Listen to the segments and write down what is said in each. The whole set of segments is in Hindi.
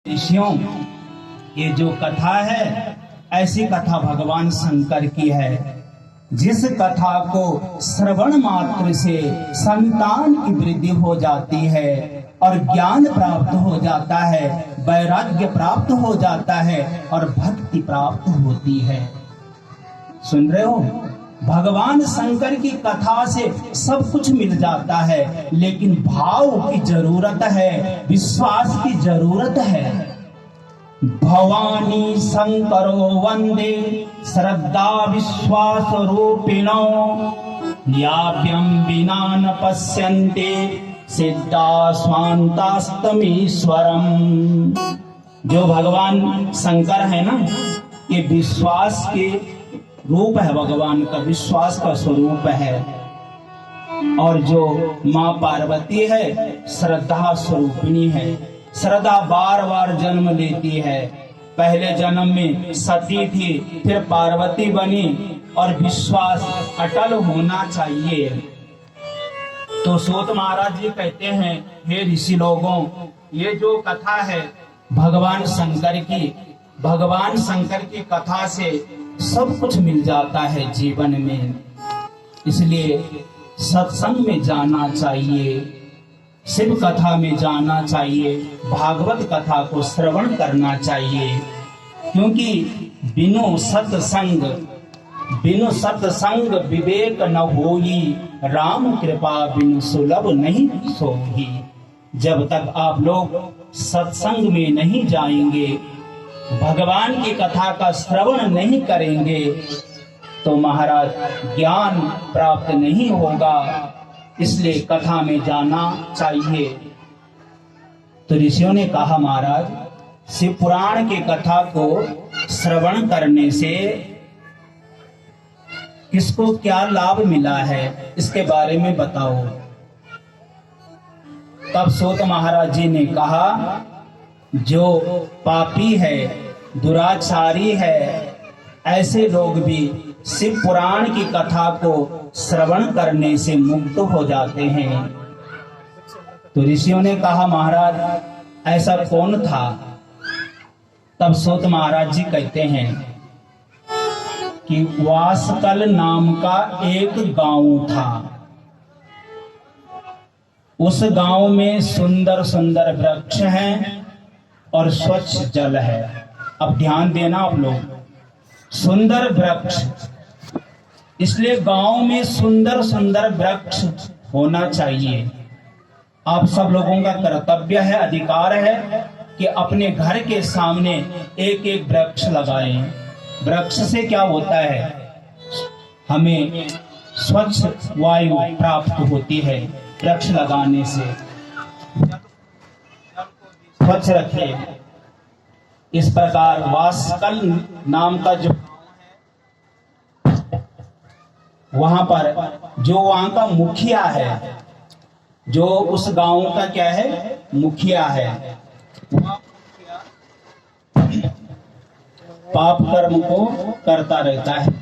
ऋषियों, ये जो कथा है ऐसी कथा भगवान शंकर की है। जिस कथा को श्रवण मात्र से संतान की वृद्धि हो जाती है और ज्ञान प्राप्त हो जाता है, वैराग्य प्राप्त हो जाता है और भक्ति प्राप्त होती है। सुन रहे हो, भगवान शंकर की कथा से सब कुछ मिल जाता है, लेकिन भाव की जरूरत है, विश्वास की जरूरत है। भवानी शंकरो वंदे श्रद्धा विश्वास रूपिणो याभ्यं विना न पश्यन्ते सिद्धा स्वान्तास्तमीश्वरम। जो भगवान शंकर है ना, ये विश्वास के रूप है, भगवान का विश्वास का स्वरूप है। और जो माँ पार्वती है श्रद्धा स्वरूपिणी है। श्रद्धा बार बार जन्म लेती है। पहले जन्म में सती थी, फिर पार्वती बनी, और विश्वास अटल होना चाहिए। तो सूत महाराज जी कहते हैं, हे ऋषि लोगों, ये जो कथा है भगवान शंकर की कथा से सब कुछ मिल जाता है जीवन में। इसलिए सत्संग में जाना चाहिए, शिव कथा में जाना चाहिए, भागवत कथा को श्रवण करना चाहिए। क्योंकि बिनु सत्संग विवेक न होई, राम कृपा बिनु सुलभ नहीं सोही। जब तक आप लोग सत्संग में नहीं जाएंगे, भगवान की कथा का श्रवण नहीं करेंगे, तो महाराज ज्ञान प्राप्त नहीं होगा। इसलिए कथा में जाना चाहिए। तो ऋषियों ने कहा, महाराज शिव पुराण की कथा को श्रवण करने से किसको क्या लाभ मिला है, इसके बारे में बताओ। तब सूत महाराज जी ने कहा, जो पापी है, दुराचारी है, ऐसे लोग भी शिव पुराण की कथा को श्रवण करने से मुक्त हो जाते हैं। तो ऋषियों ने कहा, महाराज ऐसा कौन था? तब सूत महाराज जी कहते हैं कि वासकल नाम का एक गांव था। उस गांव में सुंदर सुंदर वृक्ष हैं और स्वच्छ जल है। अब ध्यान देना आप लोग, सुंदर वृक्ष, इसलिए गांव में सुंदर सुंदर वृक्ष होना चाहिए। आप सब लोगों का कर्तव्य है, अधिकार है कि अपने घर के सामने एक एक वृक्ष लगाएं। वृक्ष से क्या होता है? हमें स्वच्छ वायु प्राप्त होती है वृक्ष लगाने से। स्वच्छ रखिए। इस प्रकार वासकल नाम का जो वहां पर जो वहां का मुखिया है, जो उस गांव का क्या है, मुखिया है, पाप कर्म को करता रहता है।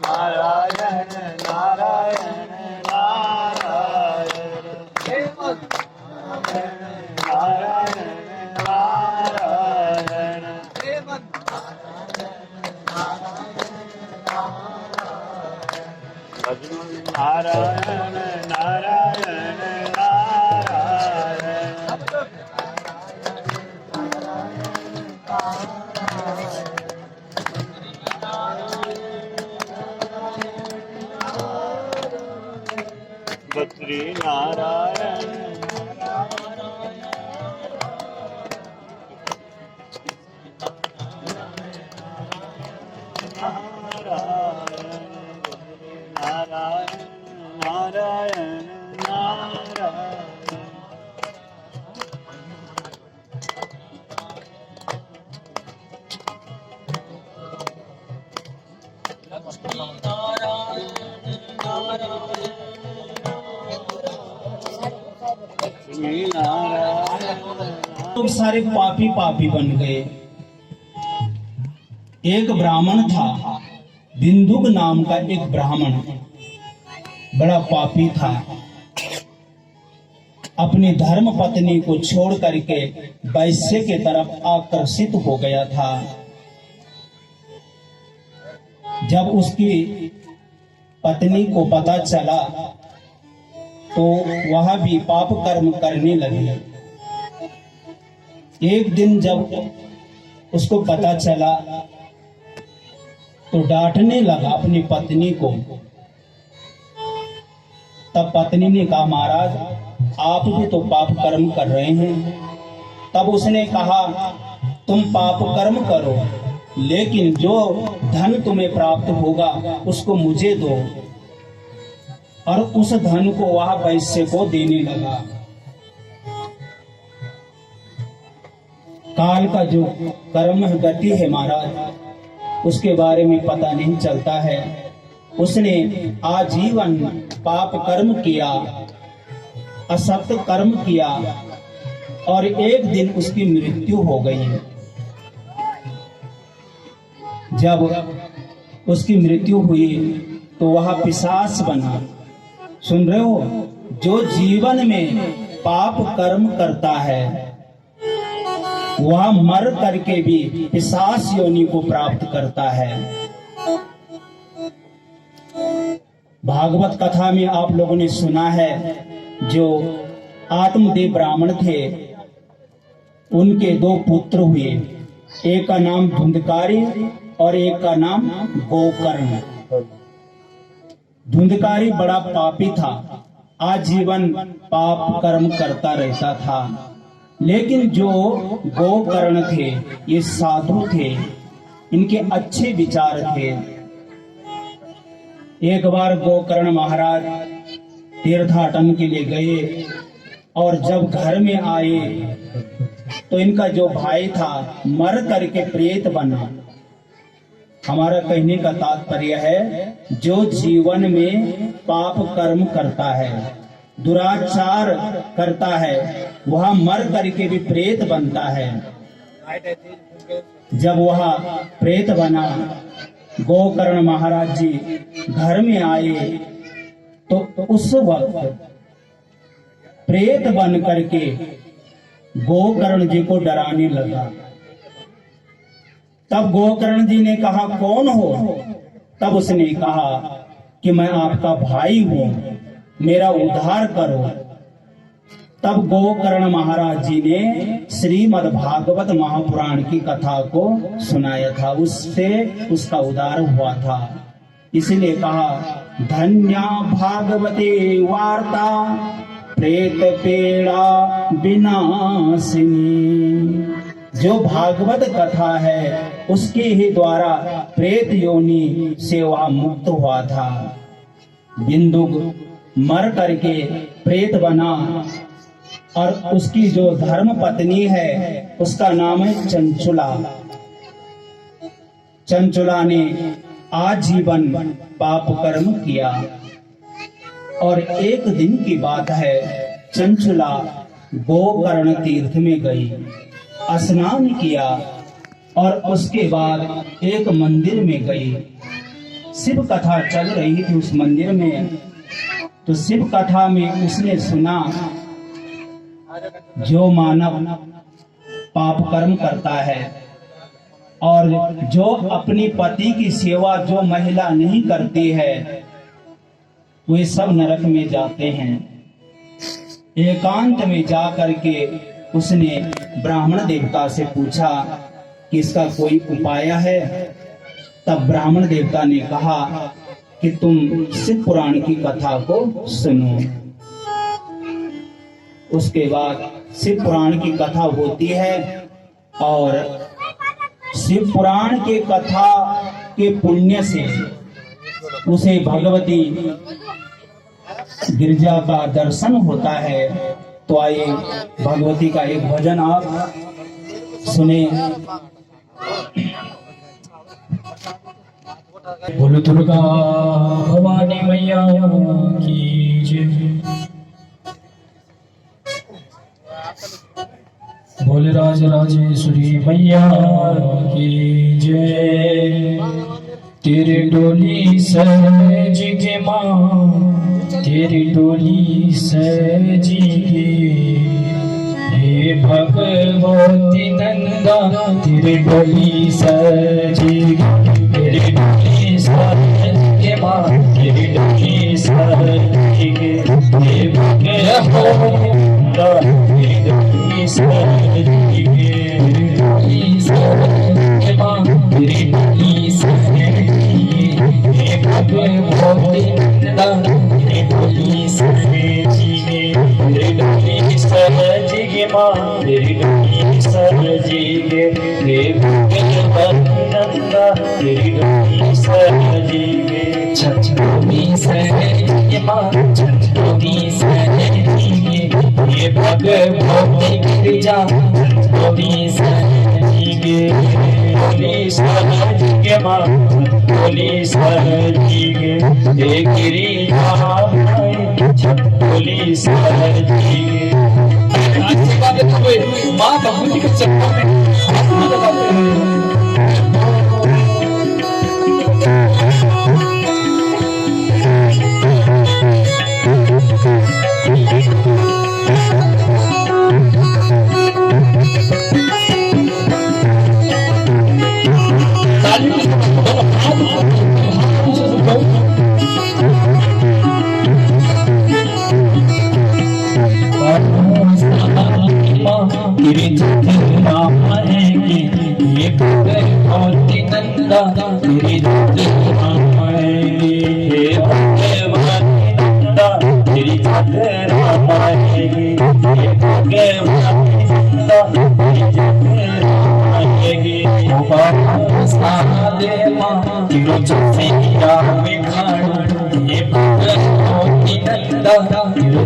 नारायण नारायण नारायण बद्री नारायण नारायण नारायण तुम सारे पापी पापी बन गए। एक ब्राह्मण था, बिंदुक नाम का एक ब्राह्मण, बड़ा पापी था। अपनी धर्म पत्नी को छोड़ करके वैश्य के तरफ आकर्षित हो गया था। जब उसकी पत्नी को पता चला तो वह भी पाप कर्म करने लगी। एक दिन जब उसको पता चला तो डांटने लगा अपनी पत्नी को। तब पत्नी ने कहा, महाराज आप भी तो पाप कर्म कर रहे हैं। तब उसने कहा, तुम पाप कर्म करो, लेकिन जो धन तुम्हें प्राप्त होगा उसको मुझे दो। और उस धन को वह वैश्य को देने लगा। काल का जो कर्म गति है महाराज, उसके बारे में पता नहीं चलता है। उसने आजीवन पाप कर्म किया, असत्य कर्म किया, और एक दिन उसकी मृत्यु हो गई। जब उसकी मृत्यु हुई तो वह पिशाच बना। सुन रहे हो, जो जीवन में पाप कर्म करता है वह मर करके भी पिशाच योनि को प्राप्त करता है। भागवत कथा में आप लोगों ने सुना है, जो आत्मदेव ब्राह्मण थे उनके दो पुत्र हुए, एक का नाम धुंधकारी और एक का नाम गोकर्ण। धुंधकारी बड़ा पापी था, आजीवन पाप कर्म करता रहता था। लेकिन जो गोकर्ण थे ये साधु थे, इनके अच्छे विचार थे। एक बार गोकर्ण महाराज तीर्थाटन के लिए गए और जब घर में आए तो इनका जो भाई था मर करके प्रेत बना। हमारा कहने का तात्पर्य है, जो जीवन में पाप कर्म करता है, दुराचार करता है, वह मर करके भी प्रेत बनता है। जब वह प्रेत बना, गोकर्ण महाराज जी घर में आए तो उस वक्त प्रेत बन करके गोकर्ण जी को डराने लगा। तब गोकर्ण जी ने कहा, कौन हो? तब उसने कहा कि मैं आपका भाई हूं, मेरा उद्धार करो। तब गोकर्ण महाराज जी ने श्रीमद् भागवत महापुराण की कथा को सुनाया था, उससे उसका उद्धार हुआ था। इसलिए कहा, धन्या भागवते वार्ता प्रेत पीड़ा विनाशिनी। जो भागवत कथा है उसके ही द्वारा प्रेत योनि से वह मुक्त हुआ था। बिंदुक मर करके प्रेत बना और उसकी जो धर्म पत्नी है उसका नाम है चंचुला। चंचुला ने आजीवन पाप कर्म किया और एक दिन की बात है, चंचुला गोकर्ण तीर्थ में गई, स्नान किया और उसके बाद एक मंदिर में गई। शिव कथा चल रही थी उस मंदिर में। तो शिव कथा में उसने सुना, जो मानव पाप कर्म करता है और जो अपनी पति की सेवा जो महिला नहीं करती है वे सब नरक में जाते हैं। एकांत में जा करके उसने ब्राह्मण देवता से पूछा कि इसका कोई उपाय है। तब ब्राह्मण देवता ने कहा कि तुम शिव पुराण की कथा को सुनो। उसके बाद शिव पुराण की कथा होती है और शिव पुराण के कथा के पुण्य से उसे भगवती गिरजा का दर्शन होता है। तो आइए भगवती का एक भजन आप सुने। बोलो दुर्गा भवानी मैया की जय। बोले राज राजेश्वरी मैया की जय। तेरी डोली सजेगी माँ, तेरी डोली सजेगी। हे भगवती नंदा तेरी डोली सजेगी, तेरी डोली सजेगी माँ, तेरी डोली सजेगी। हे भगवती नंदा तेरी डोली सजेगी, तेरी डोली सजेगी माँ, तेरी डोली सजेगी। हे भगवती नंदा तेरी डोली सजेगी, तेरी डोली सजेगी माँ, तेरी डोली सजेगी। हे भगवती नंदा तेरी डोली सजेगी। छत्रपति सजेगी माँ, छत्रपति सजेगी। हे भगवती गिरिजा छत्रपति सजेगी, डोली सजेगी माँ, डोली सजेगी। हे गिरिजा छत्रपति सजेगी। माँ भगवती के चरणों में हाथ लगाते हैं। तेरे राम आएंगे, ये भगवती नंदा तेरे राम आएंगे। हे भगवती नंदा तेरी राम आएंगे, हे भगवती नंदा तेरी राम आएंगे। सादे माँ तेरो जैसे राम खाड़, ये भगवती नंदा तेरो